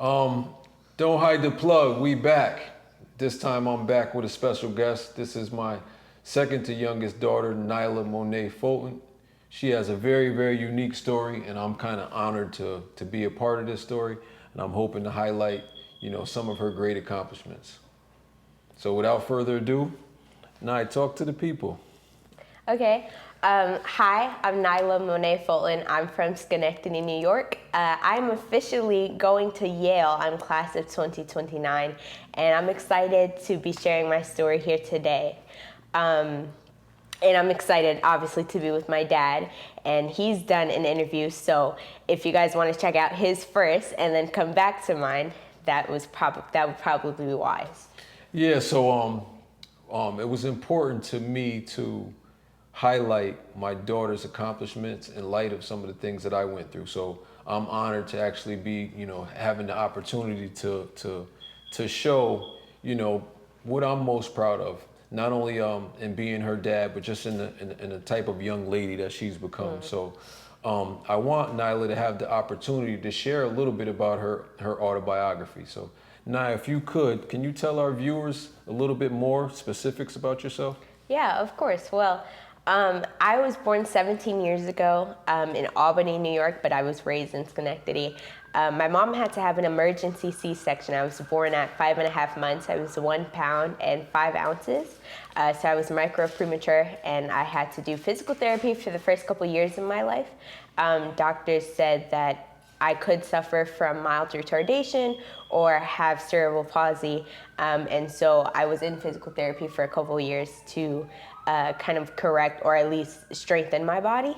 Don't hide the plug. We back. This time I'm back with a special guest. This is my second to youngest daughter, Naila Monae Fulton. She has a very, very unique story, and I'm kind of honored to be a part of this story. And I'm hoping to highlight, some of her great accomplishments. So without further ado, Nai, talk to the people. Okay. Hi, I'm Naila Monae Fulton. I'm from Schenectady, New York. I'm officially going to Yale. I'm class of 2029, and I'm excited to be sharing my story here today. And I'm excited, obviously, to be with my dad, and he's done an interview, so if you guys want to check out his first and then come back to mine, that would probably be wise. Yeah, so it was important to me to highlight my daughter's accomplishments in light of some of the things that I went through. So I'm honored to actually be, having the opportunity to show, what I'm most proud of. Not only in being her dad, but just in the type of young lady that she's become. Mm. So I want Naila to have the opportunity to share a little bit about her autobiography. So Naila, if you could, can you tell our viewers a little bit more specifics about yourself? Yeah, of course. Well, I was born 17 years ago in Albany, New York, but I was raised in Schenectady. My mom had to have an emergency C-section. I was born at 5.5 months. I was 1 pound and 5 ounces. So I was micro-premature, and I had to do physical therapy for the first couple years of my life. Doctors said that I could suffer from mild retardation or have cerebral palsy. And so I was in physical therapy for a couple years to kind of correct or at least strengthen my body.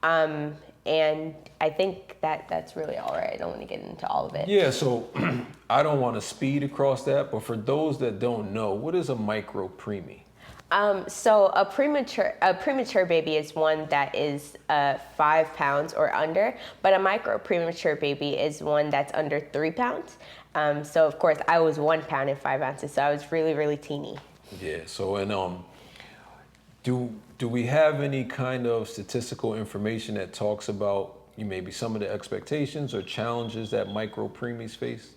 And I think that's really all right. I don't want to get into all of it. Yeah, so I don't want to speed across that, but for those that don't know, what is a micro-preemie? So a premature baby is one that is 5 pounds or under, but a micro-premature baby is one that's under 3 pounds. So of course I was 1 pound and 5 ounces, so I was really, really teeny. Yeah, so do we have any kind of statistical information that talks about maybe some of the expectations or challenges that micro-preemies face?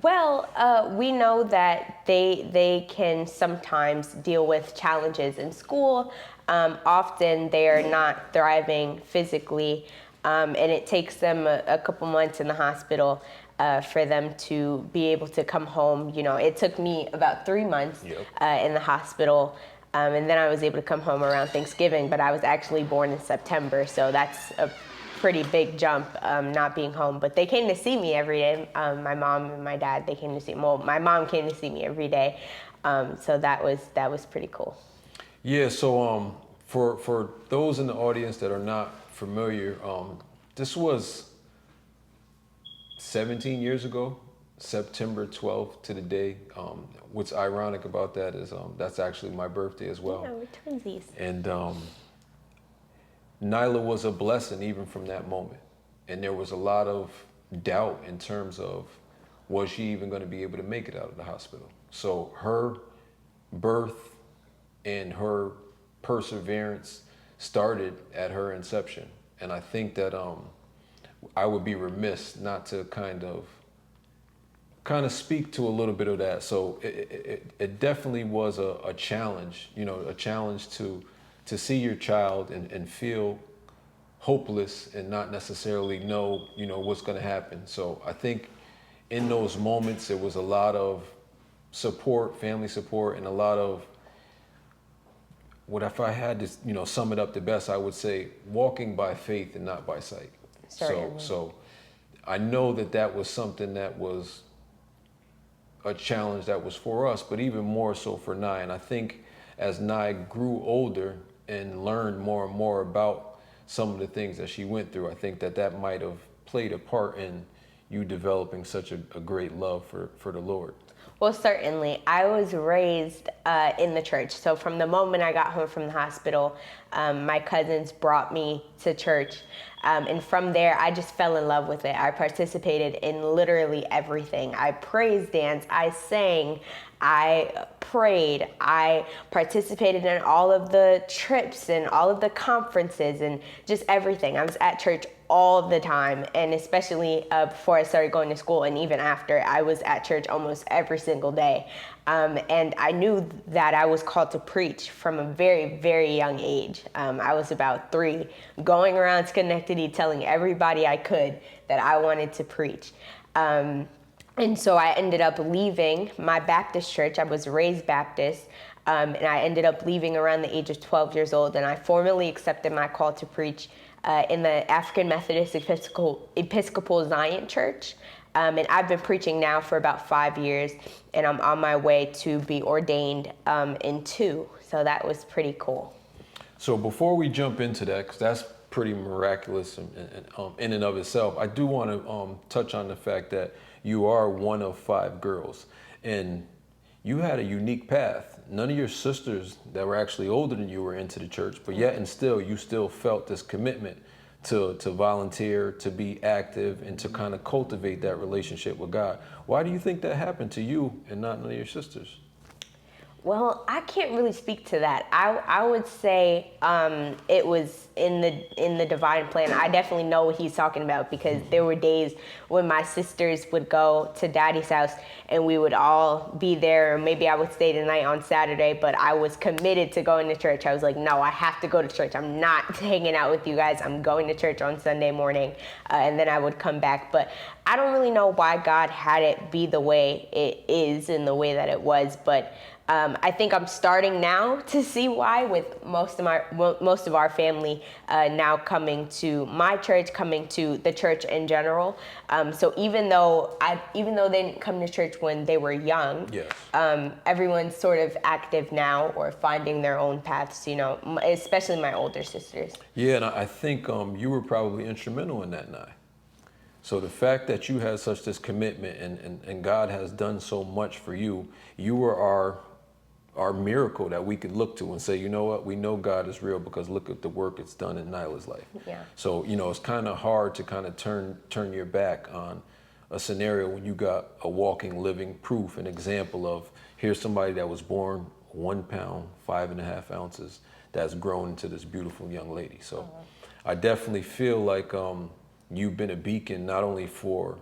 Well, we know that they can sometimes deal with challenges in school. Often they are not thriving physically, and it takes them a couple months in the hospital for them to be able to come home. It took me about 3 months in the hospital, and then I was able to come home around Thanksgiving, but I was actually born in September, so that's a pretty big jump, not being home. But they came to see me every day. My mom and my dad, they came to see me. Well, my mom came to see me every day. So that was pretty cool. Yeah, so for those in the audience that are not familiar, this was 17 years ago, September 12th to the day. What's ironic about that is that's actually my birthday as well. Yeah, we're twinsies. And Naila was a blessing even from that moment. And there was a lot of doubt in terms of, was she even going to be able to make it out of the hospital? So her birth and her perseverance started at her inception. And I think that I would be remiss not to kind of speak to a little bit of that. So it definitely was a challenge, a challenge to see your child and feel hopeless and not necessarily know, what's going to happen. So I think in those moments, there was a lot of support, family support, and a lot of what if I had to, sum it up the best, I would say walking by faith and not by sight. So I know that was something that was a challenge that was for us, but even more so for Nye. And I think as Nye grew older and learned more and more about some of the things that she went through, I think that might have played a part in you developing such a great love for the Lord. Well, certainly. I was raised in the church. So from the moment I got home from the hospital, my cousins brought me to church. And from there, I just fell in love with it. I participated in literally everything. I praise danced, I sang, I prayed, I participated in all of the trips and all of the conferences and just everything. I was at church all the time, and especially before I started going to school, and even after, I was at church almost every single day. And I knew that I was called to preach from a very, very young age. I was about 3, going around Schenectady telling everybody I could that I wanted to preach. And so I ended up leaving my Baptist church. I was raised Baptist, and I ended up leaving around the age of 12 years old, and I formally accepted my call to preach in the African Methodist Episcopal Zion Church. And I've been preaching now for about 5 years, and I'm on my way to be ordained in 2. So that was pretty cool. So before we jump into that, because that's pretty miraculous in and of itself, I do want to touch on the fact that you are one of 5 girls, and you had a unique path. None of your sisters that were actually older than you were into the church, but yet and still, you still felt this commitment to volunteer, to be active, and to kind of cultivate that relationship with God. Why do you think that happened to you and not none of your sisters? Well, I can't really speak to that. I would say it was in the divine plan. I definitely know what he's talking about, because there were days when my sisters would go to Daddy's house and we would all be there, or maybe I would stay the night on Saturday, but I was committed to going to church. I was like, no, I have to go to church. I'm not hanging out with you guys. I'm going to church on Sunday morning, and then I would come back. But I don't really know why God had it be the way it is and the way that it was, but I think I'm starting now to see why, with most of our family now coming to my church, coming to the church in general. So even though they didn't come to church when they were young, yes. Everyone's sort of active now or finding their own paths. Especially my older sisters. Yeah, and I think you were probably instrumental in that, Nai. So the fact that you had such this commitment and God has done so much for you, you were our miracle that we could look to and say, you know what, we know God is real because look at the work it's done in Naila's life. Yeah. So, it's kind of hard to kind of turn your back on a scenario when you got a walking, living proof, an example of, here's somebody that was born 1 pound, 5.5 ounces, that's grown into this beautiful young lady. So I definitely feel like you've been a beacon not only for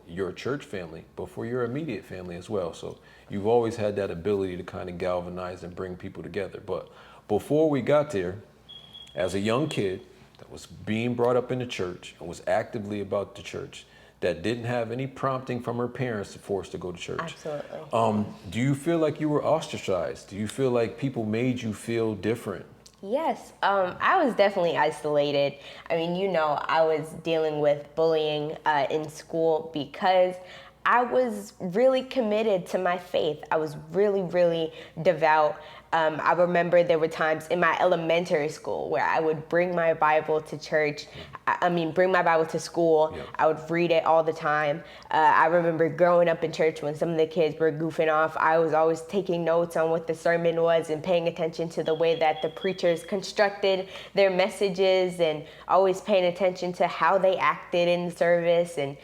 your church family, but for your immediate family as well. So you've always had that ability to kind of galvanize and bring people together. But before we got there, as a young kid that was being brought up in the church and was actively about the church, that didn't have any prompting from her parents to force to go to church. Absolutely. Do you feel like you were ostracized? Do you feel like people made you feel different? Yes, I was definitely isolated. I mean, I was dealing with bullying in school because I was really committed to my faith. I was really, really devout. I remember there were times in my elementary school where I would bring my Bible to church. Bring my Bible to school. Yeah. I would read it all the time. I remember growing up in church when some of the kids were goofing off. I was always taking notes on what the sermon was and paying attention to the way that the preachers constructed their messages, and always paying attention to how they acted in the service, and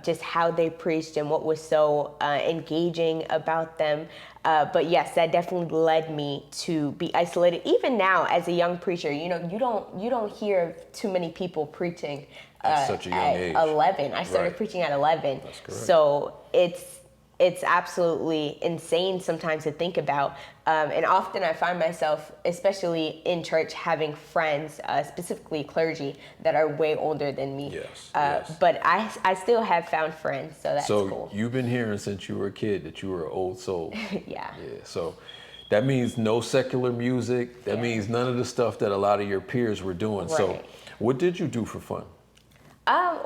just how they preached and what was so engaging about them. But yes, that definitely led me to be isolated. Even now, as a young preacher, you don't hear of too many people preaching at such a young age. 11. I started Right. preaching at 11. That's correct. So it's absolutely insane sometimes to think about. And often I find myself, especially in church, having friends, specifically clergy, that are way older than me. Yes. But I still have found friends, so that's cool. So you've been hearing since you were a kid that you were an old soul. Yeah. So that means no secular music. That means none of the stuff that a lot of your peers were doing. Right. So what did you do for fun?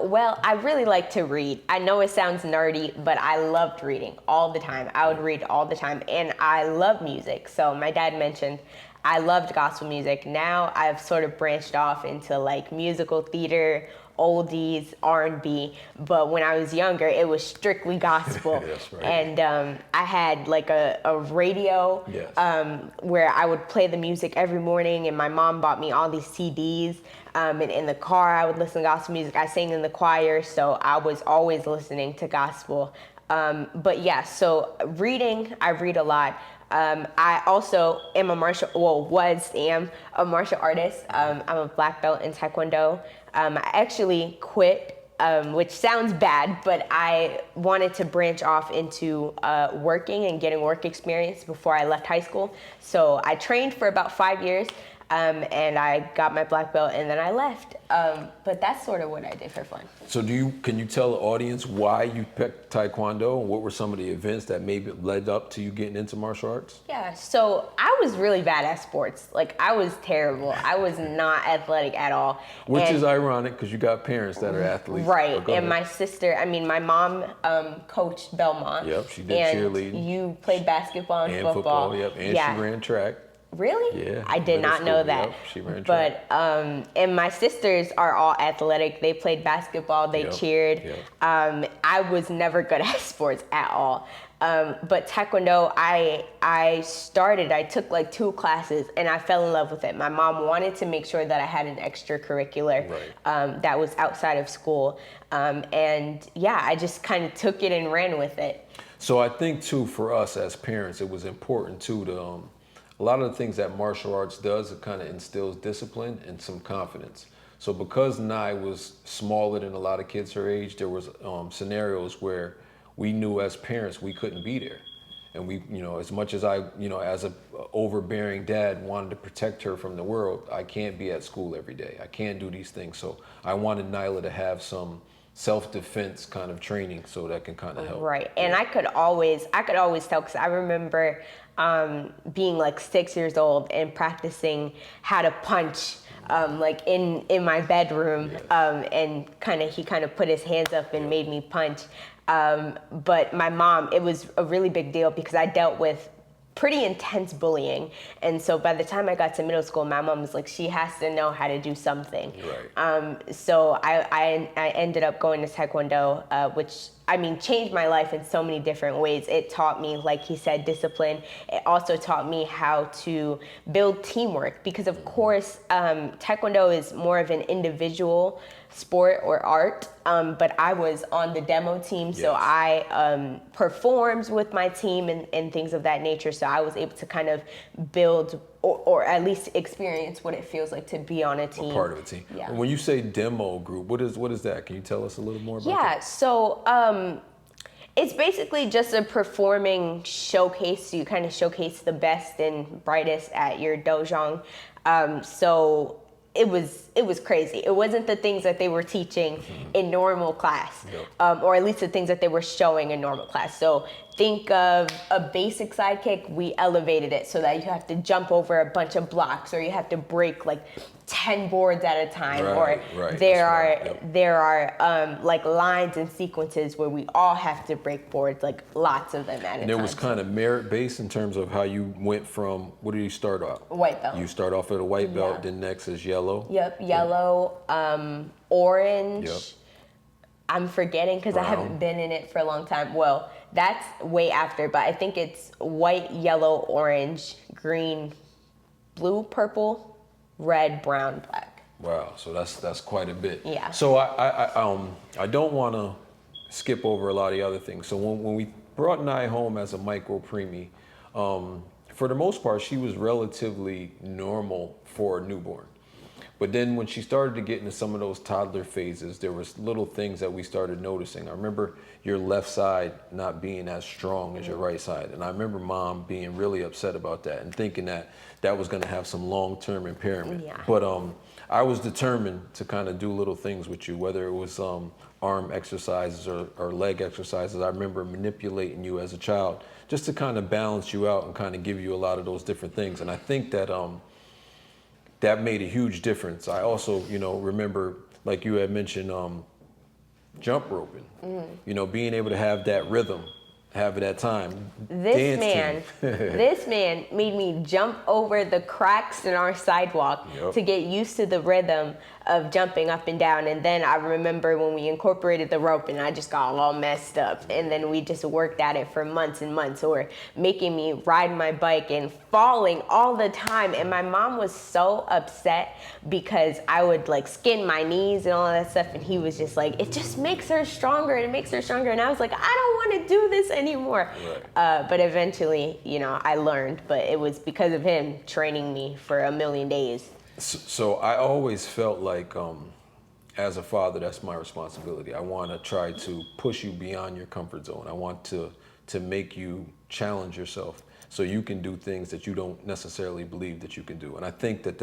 Well, I really like to read. I know it sounds nerdy, but I loved reading all the time. I would read all the time, and I love music. So my dad mentioned I loved gospel music. Now I've sort of branched off into like musical theater, oldies, R&B. But when I was younger, it was strictly gospel. That's right. And I had like a radio where I would play the music every morning, and my mom bought me all these CDs. And in the car, I would listen to gospel music. I sang in the choir, so I was always listening to gospel. But yeah, so reading, I read a lot. I also am a am a martial artist. I'm a black belt in Taekwondo. I actually quit, which sounds bad, but I wanted to branch off into working and getting work experience before I left high school. So I trained for about 5 years. And I got my black belt, and then I left. But that's sort of what I did for fun. So can you tell the audience why you picked Taekwondo, and what were some of the events that maybe led up to you getting into martial arts? Yeah, so I was really bad at sports. Like, I was terrible. I was not athletic at all. Which is ironic, because you got parents that are athletes. Right, and ahead. My sister, my mom coached Belmont. Yep, she did and cheerleading. You played basketball and football. Yep, and she ran track. Really? Yeah. I did not know that. Yep, she ran track. But and my sisters are all athletic. They played basketball. They cheered. Yep. I was never good at sports at all. But Taekwondo, I took like 2 classes, and I fell in love with it. My mom wanted to make sure that I had an extracurricular that was outside of school. And yeah, I just kind of took it and ran with it. So I think too, for us as parents, it was important too to a lot of the things that martial arts does, it kind of instills discipline and some confidence. So because Nai was smaller than a lot of kids her age, there was scenarios where we knew as parents we couldn't be there. And we, as much as I, as a overbearing dad wanted to protect her from the world, I can't be at school every day. I can't do these things. So I wanted Naila to have some self-defense kind of training so that can kind of help. Right. And I could always tell, because I remember being like 6 years old and practicing how to punch like in my bedroom, and he kind of put his hands up and made me punch. But my mom, it was a really big deal because I dealt with pretty intense bullying. And so by the time I got to middle school, my mom was like, she has to know how to do something. Right. So I ended up going to Taekwondo, which changed my life in so many different ways. It taught me, like he said, discipline. It also taught me how to build teamwork, because of course, Taekwondo is more of an individual sport or art, but I was on the demo team, so I performed with my team and things of that nature, so I was able to kind of build or at least experience what it feels like to be on a team. A part of a team. Yeah. When you say demo group, what is that? Can you tell us a little more about that? Yeah, so it's basically just a performing showcase. So you kind of showcase the best and brightest at your dojang. So it was crazy. It wasn't the things that they were teaching in normal class, or at least the things that they were showing in normal class. So think of a basic side kick. We elevated it so that you have to jump over a bunch of blocks, or you have to break like 10 boards at a time, there are like lines and sequences where we all have to break boards, like lots of them at a time. And it was kind of merit based in terms of how you went from, what did you start off? White belt. You start off at a white belt, then next is yellow. Yep, yellow, orange. Yep. I'm forgetting because I haven't been in it for a long time. Well, that's way after, but I think it's white, yellow, orange, green, blue, purple, red, brown, black. Wow, so that's quite a bit. Yeah. So I don't want to skip over a lot of the other things. So when we brought Nai home as a micro-preemie, for the most part, she was relatively normal for a newborn. But then when she started to get into some of those toddler phases, there was little things that we started noticing. I remember your left side not being as strong as your right side. And I remember Mom being really upset about that and thinking that that was going to have some long-term impairment. Yeah. But I was determined to kind of do little things with you, whether it was arm exercises or leg exercises. I remember manipulating you as a child just to kind of balance you out and kind of give you a lot of those different things. And I think that that made a huge difference. I also, remember, like you had mentioned, jump roping. Being able to have that rhythm, have it at time. This man made me jump over the cracks in our sidewalk to get used to the rhythm of jumping up and down. And then I remember when we incorporated the rope and I just got all messed up. And then we just worked at it for months and months, or making me ride my bike and falling all the time. And my mom was so upset because I would like skin my knees and all that stuff. And he was just like, it just makes her stronger. It makes her stronger. And I was like, I don't want to do this anymore. Right. But eventually, you know, I learned, but it was because of him training me for a million days. So I always felt like, as a father, that's my responsibility. I want to try to push you beyond your comfort zone. I want to make you challenge yourself so you can do things that you don't necessarily believe that you can do. And I think that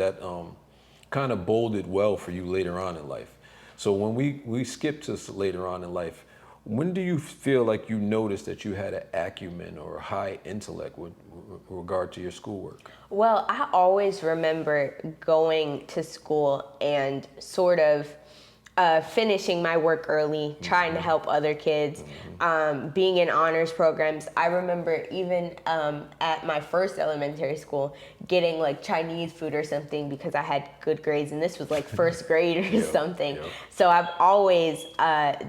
kind of boded well for you later on in life. So when we skip to later on in life, when do you feel like you noticed that you had an acumen or a high intellect with regard to your schoolwork? Well, I always remember going to school and sort of finishing my work early, trying to help other kids, being in honors programs. I remember even at my first elementary school getting like Chinese food or something because I had good grades, and this was like first grade or something. Yep. So I've always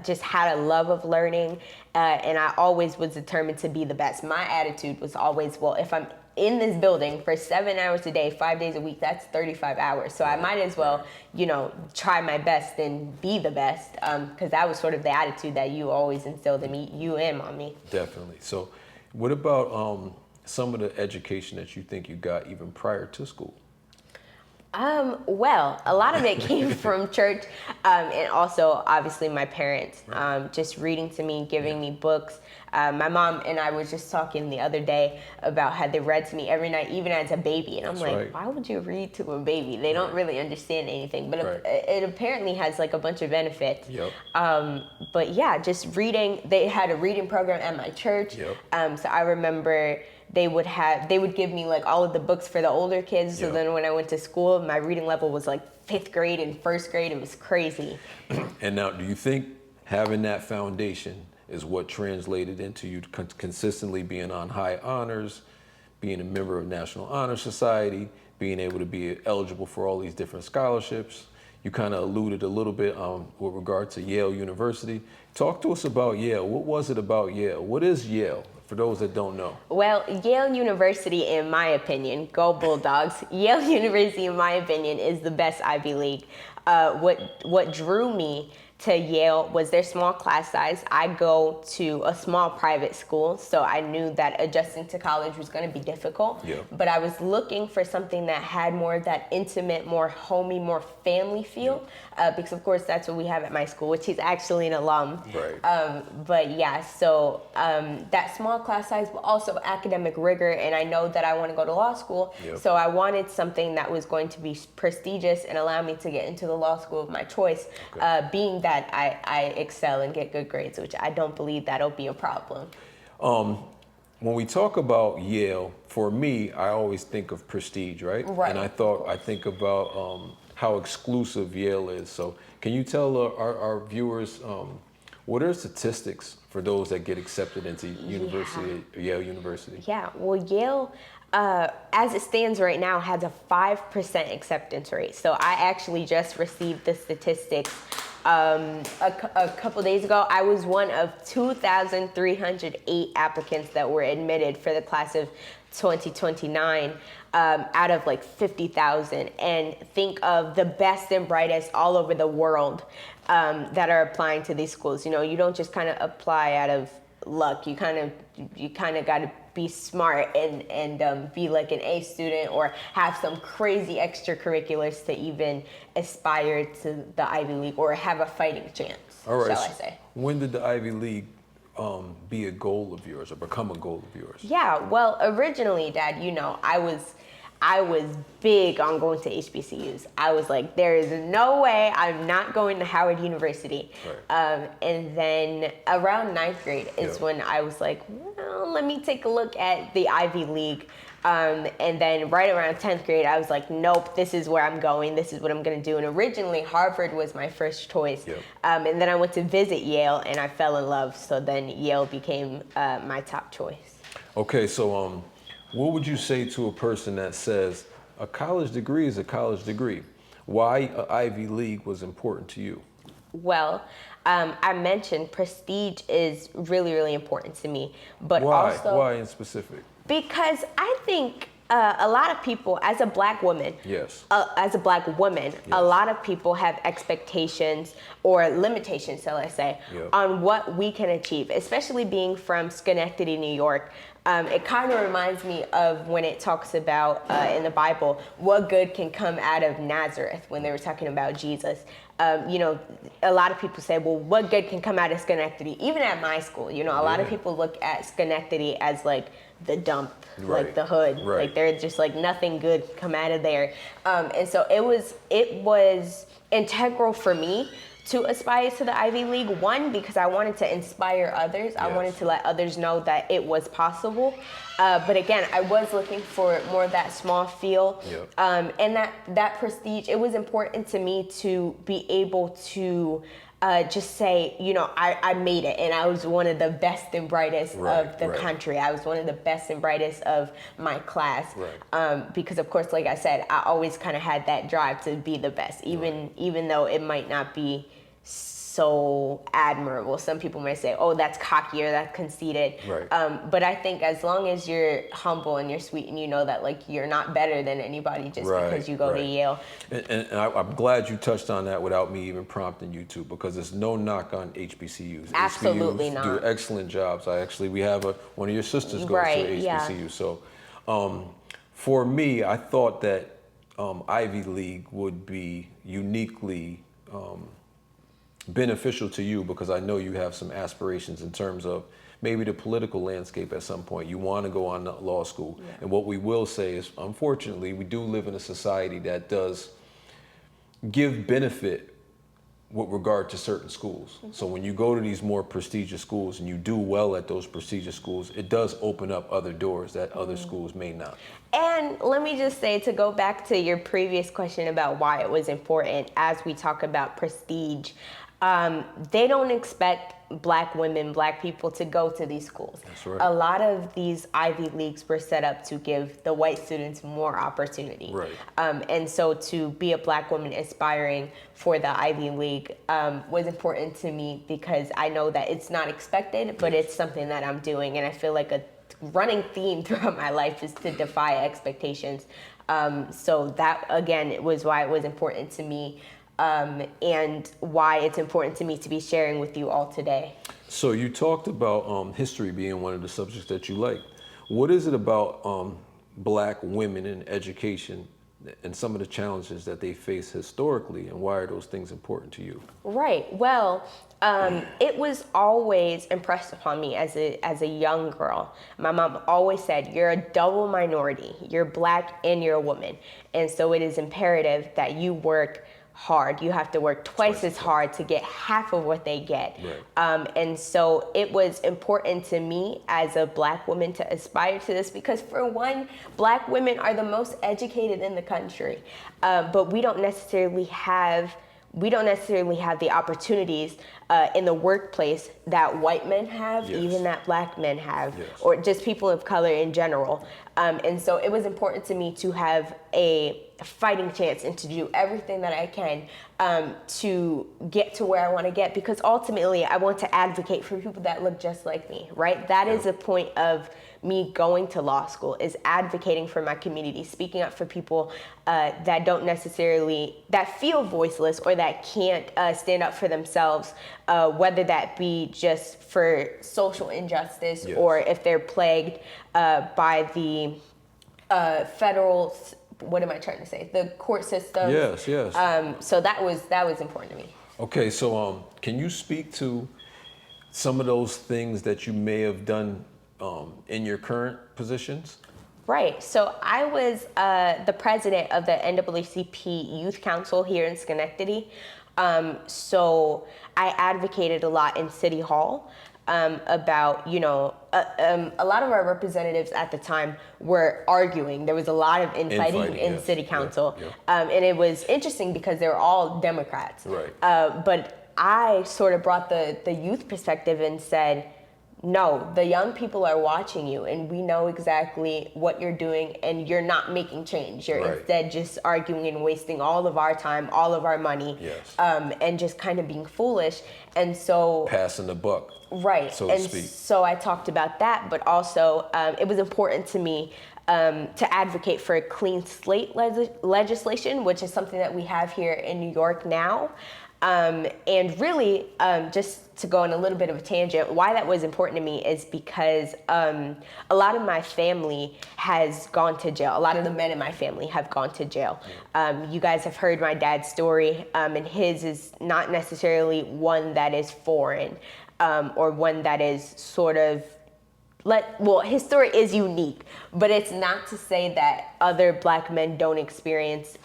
just had a love of learning, and I always was determined to be the best. My attitude was always, well, if I'm in this building for 7 hours a day, 5 days a week, that's 35 hours. So I might as well, you know, try my best and be the best, because that was sort of the attitude that you always instilled in me, you and mommy. Definitely. So what about some of the education that you think you got even prior to school? Well, a lot of it came from church, and also obviously my parents, just reading to me, giving me books. My mom and I was just talking the other day about how they read to me every night, even as a baby. And I'm like, why would you read to a baby? They don't really understand anything, but it apparently has like a bunch of benefits. Yep. But yeah, just reading. They had a reading program at my church. Yep. So I remember they would give me like all of the books for the older kids. So then when I went to school, my reading level was like 5th grade and 1st grade. It was crazy. And now, do you think having that foundation is what translated into you consistently being on high honors, being a member of National Honor Society, being able to be eligible for all these different scholarships? You kind of alluded a little bit with regard to Yale University. Talk to us about Yale. What was it about Yale? What is Yale, for those that don't know? Well, Yale University, in my opinion, go Bulldogs. Yale University, in my opinion, is the best Ivy League. What drew me to Yale was their small class size. I go to a small private school, so I knew that adjusting to college was going to be difficult. Yeah. But I was looking for something that had more of that intimate, more homey, more family feel, because of course that's what we have at my school, which is actually an alum. Right. But yeah, so that small class size, but also academic rigor, and I know that I want to go to law school, so I wanted something that was going to be prestigious and allow me to get into the law school of my choice, being that I excel and get good grades, which I don't believe that'll be a problem. When we talk about Yale, for me, I always think of prestige, right? Right. And I think about how exclusive Yale is. So can you tell our viewers what are statistics for those that get accepted into Yale University? Yeah, well, Yale, as it stands right now, has a 5% acceptance rate. So I actually just received the statistics a couple days ago. I was one of 2,308 applicants that were admitted for the class of 2029 out of like 50,000. And think of the best and brightest all over the world that are applying to these schools. You know, you don't just kind of apply out of luck. You kind of got to be smart and be like an A student or have some crazy extracurriculars to even aspire to the Ivy League or have a fighting chance, shall I say. When did the Ivy League be a goal of yours or become a goal of yours? Yeah, well, originally, Dad, you know, I was big on going to HBCUs. I was like, there is no way I'm not going to Howard University. Right. And then around 9th grade is when I was like, well, let me take a look at the Ivy League. And then right around 10th grade, I was like, nope, this is where I'm going. This is what I'm going to do. And originally, Harvard was my first choice. Yep. And then I went to visit Yale, and I fell in love. So then Yale became my top choice. Okay, so what would you say to a person that says a college degree is a college degree? Why a Ivy League was important to you? Well, I mentioned prestige is really, really important to me, but Why? also Why in specific? because I think a lot of people, as a black woman, Yes. A lot of people have expectations or limitations, shall I say, Yep. on what we can achieve, especially being from Schenectady, New York. It kind of reminds me of when it talks about in the Bible, what good can come out of Nazareth when they were talking about Jesus. A lot of people say, well, what good can come out of Schenectady? Even at my school, a lot of people look at Schenectady as like the dump, Right. like the hood. Right. Like they're just like nothing good come out of there. And so it was integral for me to aspire to the Ivy League. One, because I wanted to inspire others. I wanted to let others know that it was possible. But again, I was looking for more of that small feel. Yep. And that prestige, it was important to me to be able to just say, I made it, and I was one of the best and brightest of the country. I was one of the best and brightest of my class. Right. Because of course, like I said, I always kind of had that drive to be the best, even though it might not be so admirable. Some people might say, oh, that's cocky or that's conceited. Right. But I think as long as you're humble and you're sweet and you know that like you're not better than anybody just because you go to Yale. And I'm glad you touched on that without me even prompting you to, because there's no knock on HBCUs. Absolutely HBCUs not. do excellent jobs. We have one of your sisters goes to HBCU. So for me, I thought that Ivy League would be uniquely beneficial to you, because I know you have some aspirations in terms of maybe the political landscape at some point. You want to go on law school. Yeah. And what we will say is, unfortunately, we do live in a society that does give benefit with regard to certain schools. Mm-hmm. So when you go to these more prestigious schools and you do well at those prestigious schools, it does open up other doors that other schools may not. And let me just say, to go back to your previous question about why it was important as we talk about prestige, they don't expect black women, black people to go to these schools. That's right. A lot of these Ivy Leagues were set up to give the white students more opportunity. Right. And so to be a black woman aspiring for the Ivy League was important to me, because I know that it's not expected, but it's something that I'm doing. And I feel like a running theme throughout my life is to defy expectations. So that, again, it was why it was important to me. And why it's important to me to be sharing with you all today. So you talked about history being one of the subjects that you like. What is it about black women in education and some of the challenges that they face historically, and why are those things important to you? Right. Well, it was always impressed upon me as a young girl. My mom always said, you're a double minority. You're black and you're a woman. And so it is imperative that you work hard. You have to work twice as hard to get half of what they get. Right. And so it was important to me as a black woman to aspire to this, because for one, black women are the most educated in the country, but we don't necessarily have the opportunities in the workplace that white men have, even that black men have, or just people of color in general. And so it was important to me to have a fighting chance and to do everything that I can to get to where I want to get, because ultimately I want to advocate for people that look just like me, right? That is the point of me going to law school, is advocating for my community, speaking up for people that don't necessarily, that feel voiceless or that can't stand up for themselves, whether that be just for social injustice or if they're plagued by the federal, what am I trying to say? The court system. Yes. So that was important to me. Okay, so can you speak to some of those things that you may have done in your current positions? Right. So I was the president of the NAACP Youth Council here in Schenectady. So I advocated a lot in City Hall about, a lot of our representatives at the time were arguing. There was a lot of infighting in City Council. And it was interesting because they were all Democrats. Right. But I sort of brought the youth perspective and said, no, the young people are watching you, and we know exactly what you're doing, and you're not making change. You're Right. instead just arguing and wasting all of our time, all of our money, Yes. and just kind of being foolish. And so, Passing the buck, right. so to And speak. so I talked about that, but also it was important to me to advocate for a clean slate legislation, which is something that we have here in New York now. And really, just to go on a little bit of a tangent, why that was important to me is because a lot of my family has gone to jail. A lot of the men in my family have gone to jail. You guys have heard my dad's story, and his is not necessarily one that is foreign or one that is sort of his story is unique, but it's not to say that other Black men don't experience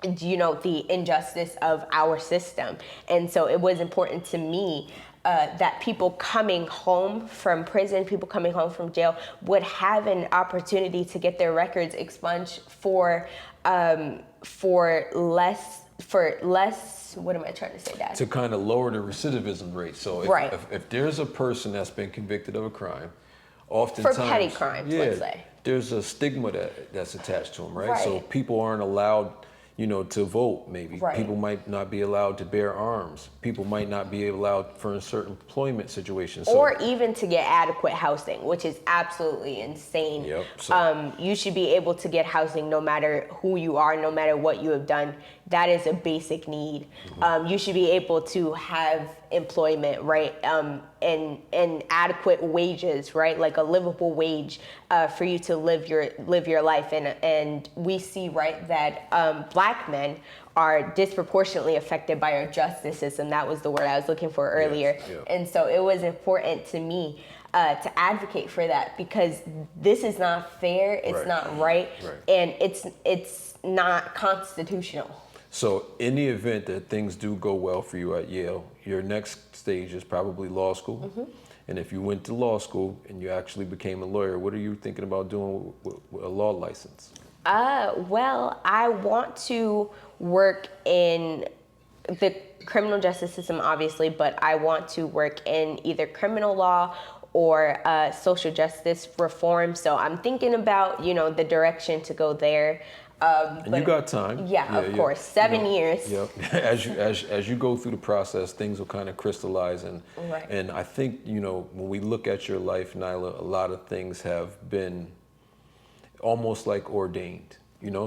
the injustice of our system. And so it was important to me that people coming home from prison, people coming home from jail would have an opportunity to get their records expunged for less, what am I trying to say, Dad? To kind of lower the recidivism rate. So Right. if there's a person that's been convicted of a crime, oftentimes For petty crimes, let's say. There's a stigma that's attached to them, right? So Right. people aren't allowed, to vote, maybe. Right. People might not be allowed to bear arms. People might not be allowed for a certain employment situation. So, Or even to get adequate housing, which is absolutely insane. Yep, so- You should be able to get housing no matter who you are, no matter what you have done. That is a basic need. You should be able to have employment, right? And adequate wages, right? Like a livable wage for you to live your life. And we see, right, that Black men are disproportionately affected by our justice system. That was the word I was looking for earlier. Yes, yeah. And so it was important to me to advocate for that, because this is not fair, it's Right. not right, Right. and it's not constitutional. So in the event that things do go well for you at Yale, your next stage is probably law school. Mm-hmm. And if you went to law school and you actually became a lawyer, what are you thinking about doing with a law license? Well, I want to work in the criminal justice system, obviously, but I want to work in either criminal law or social justice reform. So I'm thinking about, the direction to go there. And you got time. Yeah, of course. 7 years. Yep. As you go through the process, things will kind of crystallize, Right. and I think when we look at your life, Naila, a lot of things have been almost like ordained.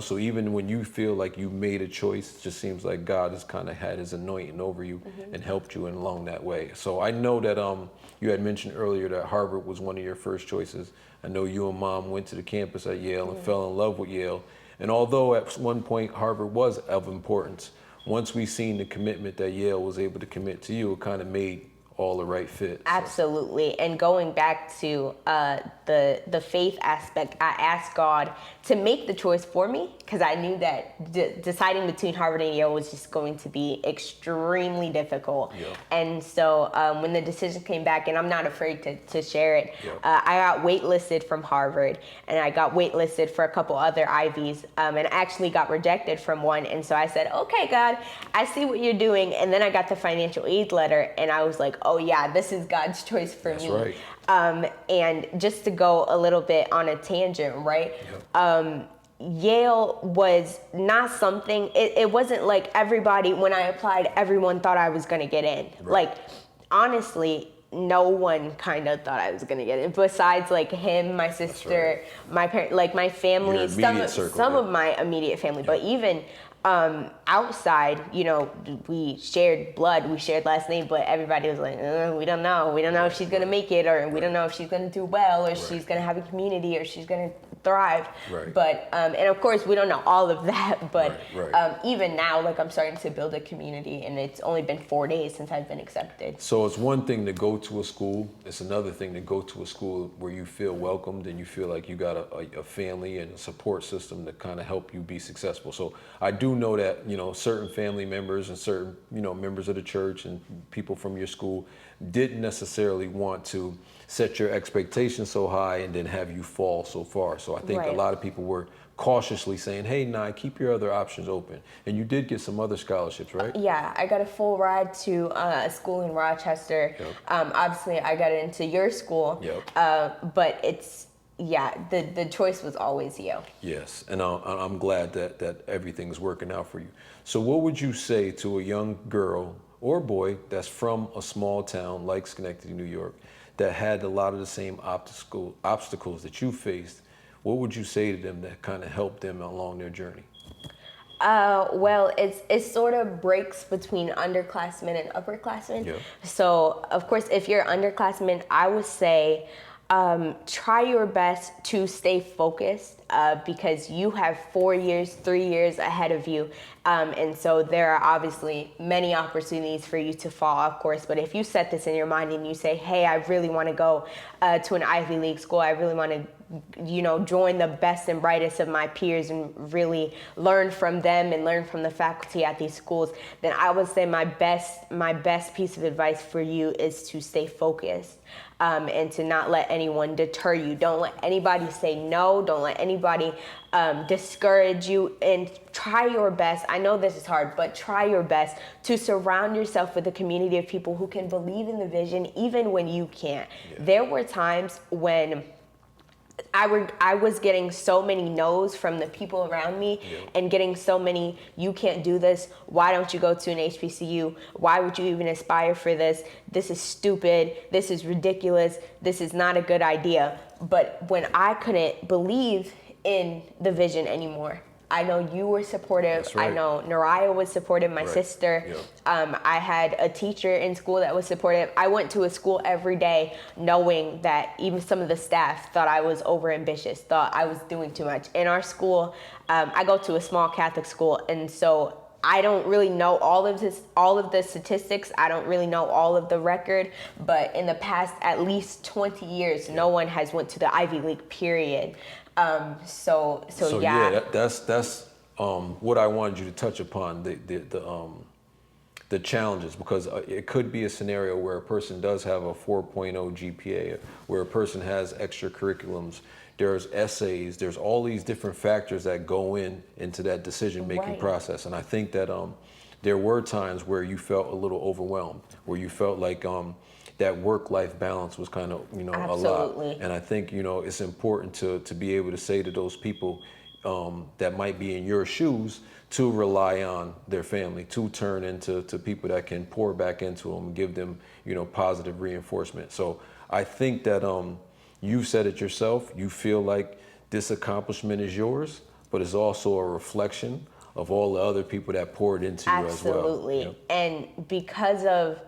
So even when you feel like you made a choice, it just seems like God has kind of had His anointing over you and helped you along that way. So I know that you had mentioned earlier that Harvard was one of your first choices. I know you and Mom went to the campus at Yale and fell in love with Yale. And although at one point Harvard was of importance, once we seen the commitment that Yale was able to commit to you, it kind of made all the right fit. So. Absolutely. And going back to the faith aspect, I asked God to make the choice for me, because I knew that deciding between Harvard and Yale was just going to be extremely difficult. Yeah. And so when the decision came back, and I'm not afraid to share it, Yeah. I got waitlisted from Harvard, and I got waitlisted for a couple other Ivies, and I actually got rejected from one. And so I said, okay, God, I see what you're doing. And then I got the financial aid letter, and I was like, oh yeah, this is God's choice for That's me. right. And just to go a little bit on a tangent, right? Yale was not something, it wasn't like everybody, when I applied, everyone thought I was gonna get in. Right. Like, honestly, no one kind of thought I was gonna get in, besides like him, my sister, my parents, like my family, Your immediate circle, some yeah. of my immediate family, but even outside, we shared blood, we shared last name, but everybody was like, we don't know if she's gonna make it, or we don't know if she's gonna do well, or she's gonna have a community, or she's gonna thrive. Right. But and of course we don't know all of that, but Right. even now, like, I'm starting to build a community, and it's only been 4 days since I've been accepted. So it's one thing to go to a school. It's another thing to go to a school where you feel welcomed and you feel like you got a family and a support system to kind of help you be successful. So I do know that, certain family members and certain, members of the church and people from your school didn't necessarily want to set your expectations so high and then have you fall so far. So I think a Right. lot of people were cautiously saying, hey, nah, keep your other options open. And you did get some other scholarships, right? Yeah, I got a full ride to a school in Rochester. Yep. Obviously, I got into your school, Yep. but the choice was always Yale. Yes, and I'm glad that everything's working out for you. So what would you say to a young girl or boy that's from a small town like Schenectady, New York, that had a lot of the same obstacles that you faced? What would you say to them that kind of helped them along their journey? Well, it sort of breaks between underclassmen and upperclassmen. Yeah. So, of course, if you're underclassmen, I would say try your best to stay focused because you have 4 years, 3 years ahead of you. And so there are obviously many opportunities for you to fall, of course. But if you set this in your mind and you say, hey, I really want to go to an Ivy League school, I really want to join the best and brightest of my peers and really learn from them and learn from the faculty at these schools, then I would say my best piece of advice for you is to stay focused and to not let anyone deter you. Don't let anybody say no. Don't let anybody discourage you, and try your best. I know this is hard, but try your best to surround yourself with a community of people who can believe in the vision even when you can't. Yeah. There were times when I was getting so many no's from the people around me, and getting so many, you can't do this, why don't you go to an HBCU, why would you even aspire for this is stupid, this is ridiculous, this is not a good idea. But when I couldn't believe in the vision anymore, I know you were supportive. Right. I know Naila was supportive, my sister. Yeah. I had a teacher in school that was supportive. I went to a school every day knowing that even some of the staff thought I was overambitious, thought I was doing too much. In our school, I go to a small Catholic school, and so I don't really know all of the statistics. I don't really know all of the record, but in the past at least 20 years, no one has went to the Ivy League, period. So yeah. That's what I wanted you to touch upon, the challenges, because it could be a scenario where a person does have a 4.0 GPA, where a person has extracurriculums, there's essays, there's all these different factors that go into that decision-making process. And I think that there were times where you felt a little overwhelmed, where you felt like that work-life balance was kind of, a lot. And I think, it's important to be able to say to those people that might be in your shoes to rely on their family, to turn into people that can pour back into them and give them, positive reinforcement. So I think that you said it yourself, you feel like this accomplishment is yours, but it's also a reflection of all the other people that poured into you as well. Absolutely. And because of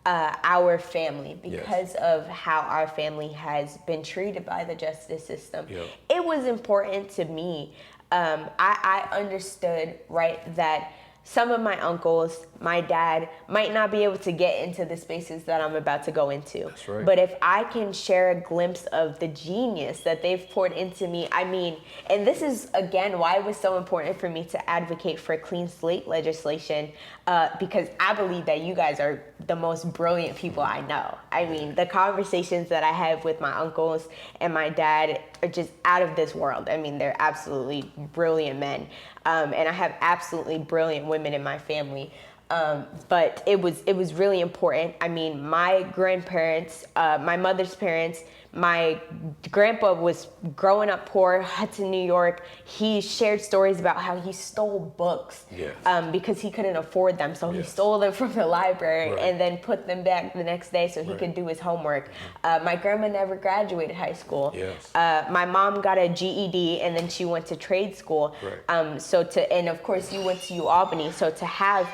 our family, because of how our family has been treated by the justice system, it was important to me. I understood, that some of my uncles, my dad, might not be able to get into the spaces that I'm about to go into. That's right. But if I can share a glimpse of the genius that they've poured into me, and this is, again, why it was so important for me to advocate for clean slate legislation, because I believe that you guys are the most brilliant people I know. The conversations that I have with my uncles and my dad are just out of this world. They're absolutely brilliant men. And I have absolutely brilliant women in my family. But it was really important. My grandparents, my mother's parents, my grandpa was growing up poor, Hudson, New York. He shared stories about how he stole books because he couldn't afford them. So he stole them from the library and then put them back the next day so he could do his homework. My grandma never graduated high school. My mom got a GED and then she went to trade school. And of course you went to UAlbany. So to have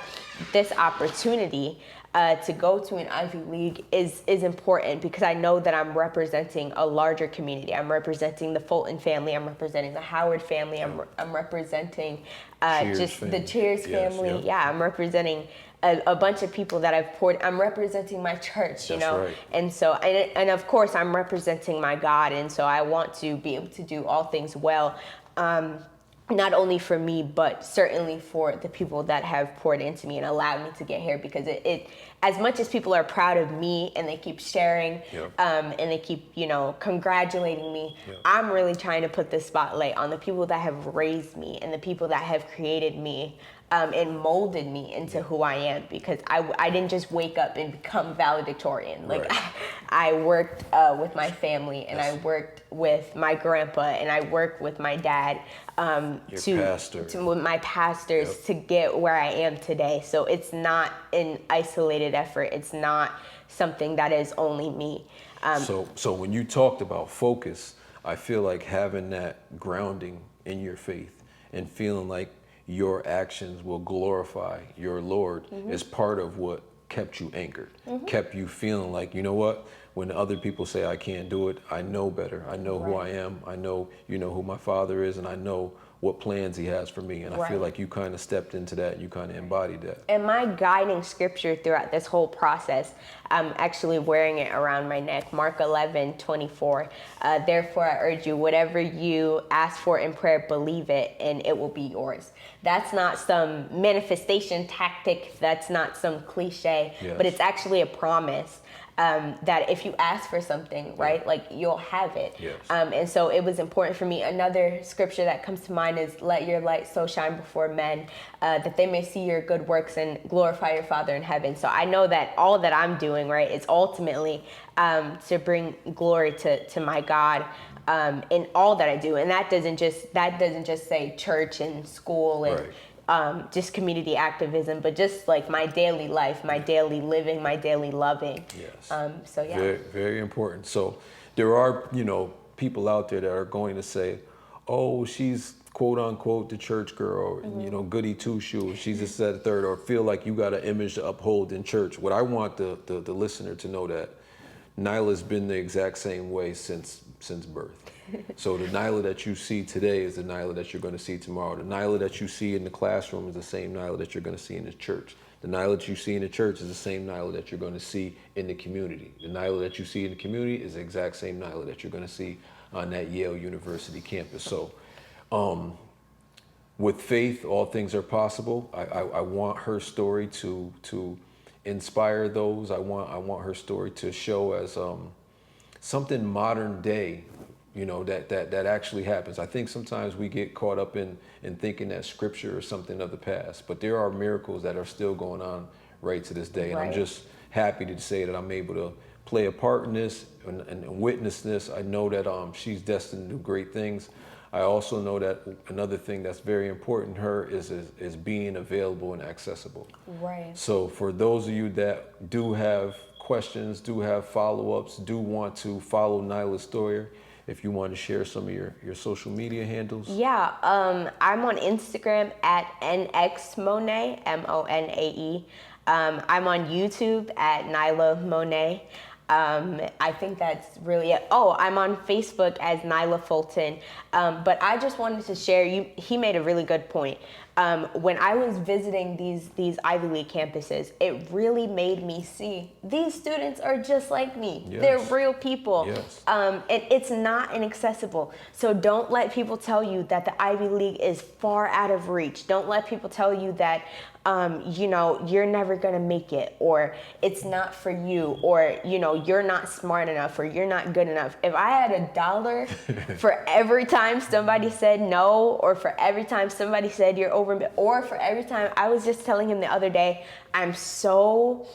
this opportunity to go to an Ivy League is important, because I know that I'm representing a larger community. I'm representing the Fulton family. I'm representing the Howard family. I'm representing the Cheers family. Yeah, I'm representing a bunch of people that I've poured. I'm representing my church, and so and of course I'm representing my God, and so I want to be able to do all things well. Not only for me, but certainly for the people that have poured into me and allowed me to get here, because as much as people are proud of me and they keep sharing, Yep. and they keep, congratulating me, Yep. I'm really trying to put the spotlight on the people that have raised me and the people that have created me, and molded me into who I am, because I didn't just wake up and become valedictorian. Like, Right. I worked with my family, and I worked with my grandpa, and I worked with my dad, with my pastors, Yep. to get where I am today. So it's not an isolated effort. It's not something that is only me. So when you talked about focus, I feel like having that grounding in your faith and feeling like your actions will glorify your Lord is part of what kept you anchored, kept you feeling like, you know what, when other people say I can't do it, I know better. I know who I am. I know, who my Father is, and I know what plans he has for me. And I feel like you kind of stepped into that and you kind of embodied that. And my guiding scripture throughout this whole process, I'm actually wearing it around my neck, Mark 11:24. Therefore, I urge you, whatever you ask for in prayer, believe it, and it will be yours. That's not some manifestation tactic. That's not some cliche, but it's actually a promise. That if you ask for something, right, like, you'll have it. Yes. And so it was important for me. Another scripture that comes to mind is, let your light so shine before men, that they may see your good works and glorify your Father in heaven. So I know that all that I'm doing, right, is ultimately to bring glory to my God in all that I do. And that doesn't just say church and school and just community activism, but just like my daily life, my daily living, my daily loving. Yes. So yeah. Very, very important. So there are, people out there that are going to say, oh, she's quote unquote the church girl, or, goody two shoes. She's just said a third, or feel like you got an image to uphold in church. What I want the listener to know that Naila's been the exact same way since birth. So the Naila that you see today is the Naila that you're going to see tomorrow. The Naila that you see in the classroom is the same Naila that you're going to see in the church. The Naila that you see in the church is the same Naila that you're going to see in the community. The Naila that you see in the community is the exact same Naila that you're going to see on that Yale University campus. So with faith, all things are possible. I want her story to inspire those. I want her story to show as something modern day, that actually happens. I think sometimes we get caught up in thinking that scripture is something of the past, but there are miracles that are still going on right to this day. And I'm just happy to say that I'm able to play a part in this and witness this. I know that she's destined to do great things. I also know that another thing that's very important to her is being available and accessible. Right. So for those of you that do have questions, do have follow-ups, do want to follow Naila Stoyer, if you want to share some of your social media handles. Yeah, I'm on Instagram at nxmonae, Monae. I'm on YouTube at Naila Monae. I think that's really it. Oh, I'm on Facebook as Naila Fulton. But I just wanted to share, he made a really good point. When I was visiting these Ivy League campuses, it really made me see these students are just like me. Yes. They're real people. Yes. And it's not inaccessible. So don't let people tell you that the Ivy League is far out of reach. Don't let people tell you that you're never gonna make it, or it's not for you, or you're not smart enough, or you're not good enough. If I had $1 for every time somebody said no, or for every time somebody said you're over, or for every time, I was just telling him the other day, I'm so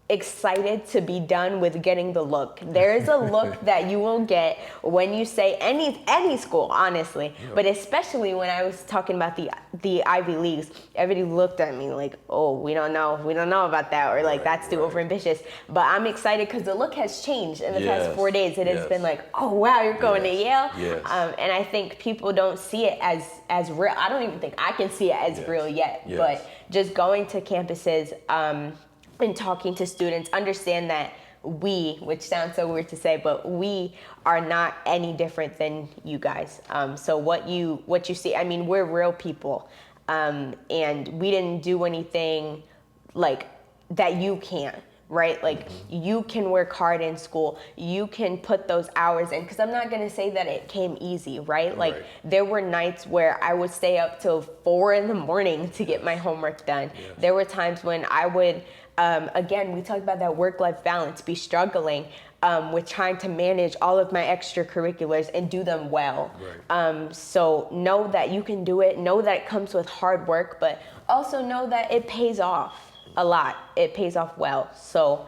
excited to be done with getting the look. There is a look that you will get when you say any school, honestly, but especially when I was talking about the Ivy Leagues, everybody looked at me like, oh, we don't know about that, or like that's too overambitious. But I'm excited because the look has changed in the past 4 days. It has been like, oh wow, you're going to Yale. Yes. And I think people don't see it as real. I don't even think I can see it as real yet. But just going to campuses and talking to students, understand that we, which sounds so weird to say, but we are not any different than you guys. So what you see, I mean, we're real people, and we didn't do anything like that you can't, right? Like you can work hard in school, you can put those hours in, because I'm not gonna say that it came easy, right? Like there were nights where I would stay up till 4 a.m. to get my homework done. There were times when I would Again, we talked about that work-life balance, be struggling with trying to manage all of my extracurriculars and do them well. Right. So know that you can do it, know that it comes with hard work, but also know that it pays off a lot. It pays off well. So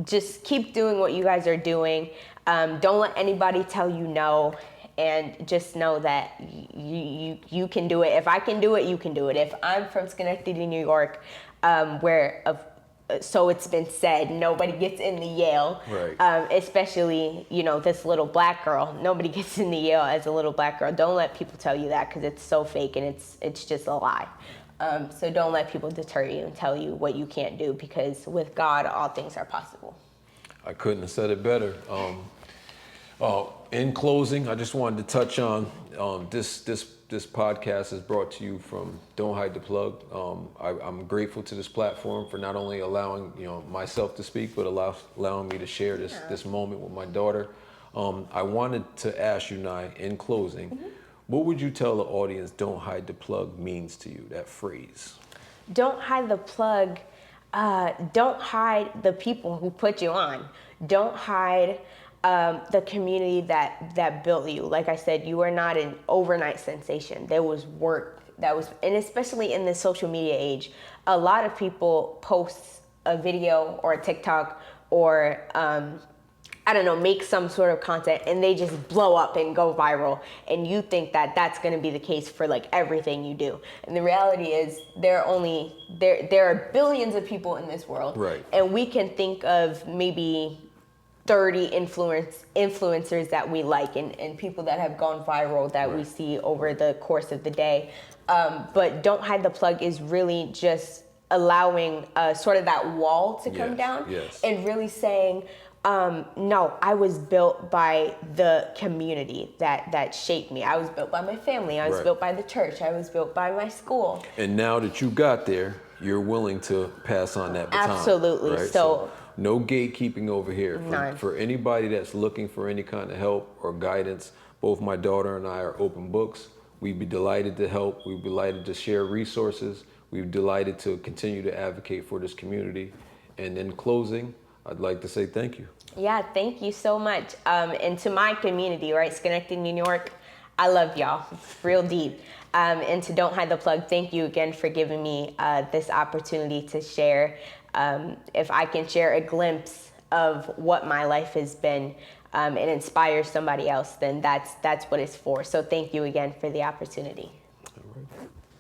just keep doing what you guys are doing. Don't let anybody tell you no. And just know that you can do it. If I can do it, you can do it. If I'm from Schenectady, New York, so it's been said, nobody gets in the Yale, Right. Especially, this little black girl. Nobody gets in the Yale as a little black girl. Don't let people tell you that, because it's so fake and it's just a lie. So don't let people deter you and tell you what you can't do, because with God, all things are possible. I couldn't have said it better. In closing, I just wanted to touch on this podcast is brought to you from Don't Hide the Plug. I'm grateful to this platform for not only allowing myself to speak, but allowing me to share this moment with my daughter. I wanted to ask you, Nai, in closing, what would you tell the audience Don't Hide the Plug means to you, that phrase? Don't hide the plug. Don't hide the people who put you on. Don't hide the community that built you. Like I said, you are not an overnight sensation. There was work and especially in this social media age, a lot of people post a video or a TikTok or make some sort of content, and they just blow up and go viral, and you think that that's going to be the case for like everything you do. And the reality is there are billions of people in this world, right? And we can think of maybe 30 influencers that we like and people that have gone viral that we see over the course of the day. But Don't Hide the Plug is really just allowing sort of that wall to come down and really saying, no, I was built by the community that shaped me. I was built by my family. I was built by the church. I was built by my school. And now that you got there, you're willing to pass on that baton. Absolutely. Right? So no gatekeeping over here. For anybody that's looking for any kind of help or guidance, both my daughter and I are open books. We'd be delighted to help. We'd be delighted to share resources. We'd be delighted to continue to advocate for this community. And in closing, I'd like to say thank you. Yeah, thank you so much. And to my community, right, Schenectady, New York, I love y'all. It's real deep. And to Don't Hide the Plug, thank you again for giving me this opportunity to share. If I can share a glimpse of what my life has been and inspire somebody else, then that's what it's for. So thank you again for the opportunity.